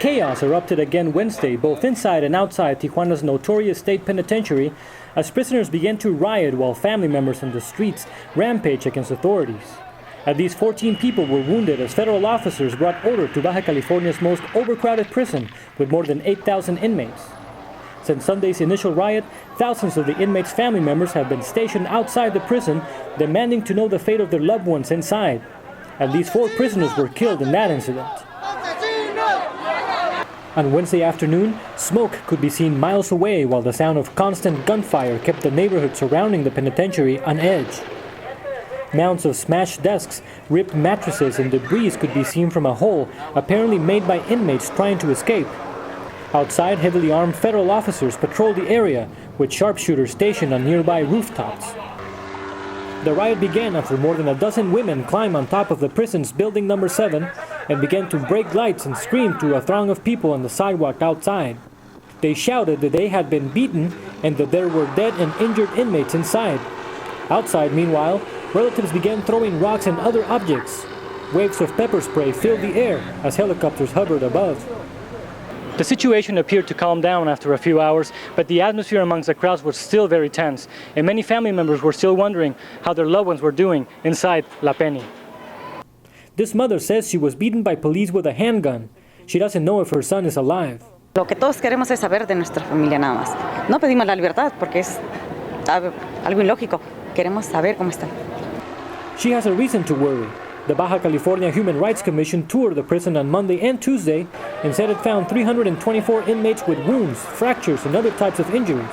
Chaos erupted again Wednesday, both inside and outside Tijuana's notorious state penitentiary, as prisoners began to riot while family members in the streets rampage against authorities. At least 14 people were wounded as federal officers brought order to Baja California's most overcrowded prison with more than 8,000 inmates. Since Sunday's initial riot, thousands of the inmates' family members have been stationed outside the prison, demanding to know the fate of their loved ones inside. At least 4 prisoners were killed in that incident. On Wednesday afternoon, smoke could be seen miles away while the sound of constant gunfire kept the neighborhood surrounding the penitentiary on edge. Mounds of smashed desks, ripped mattresses, and debris could be seen from a hole apparently made by inmates trying to escape. Outside, heavily armed federal officers patrolled the area, with sharpshooters stationed on nearby rooftops. The riot began after more than a dozen women climbed on top of the prison's building number 7 and began to break lights and scream to a throng of people on the sidewalk outside. They shouted that they had been beaten and that there were dead and injured inmates inside. Outside, meanwhile, relatives began throwing rocks and other objects. Waves of pepper spray filled the air as helicopters hovered above. The situation appeared to calm down after a few hours, but the atmosphere amongst the crowds was still very tense, and many family members were still wondering how their loved ones were doing inside La Penny. This mother says she was beaten by police with a handgun. She doesn't know if her son is alive. Lo que todos queremos es saber de nuestra familia nada más. No pedimos la libertad porque es algo ilógico. Queremos saber cómo están. She has a reason to worry. The Baja California Human Rights Commission toured the prison on Monday and Tuesday and said it found 324 inmates with wounds, fractures, and other types of injuries.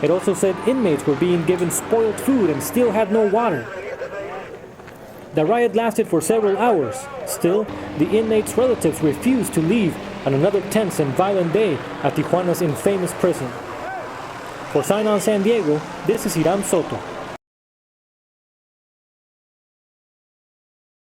It also said inmates were being given spoiled food and still had no water. The riot lasted for several hours. Still, the inmates' relatives refused to leave on another tense and violent day at Tijuana's infamous prison. For Sign On San Diego, this is Hiram Soto.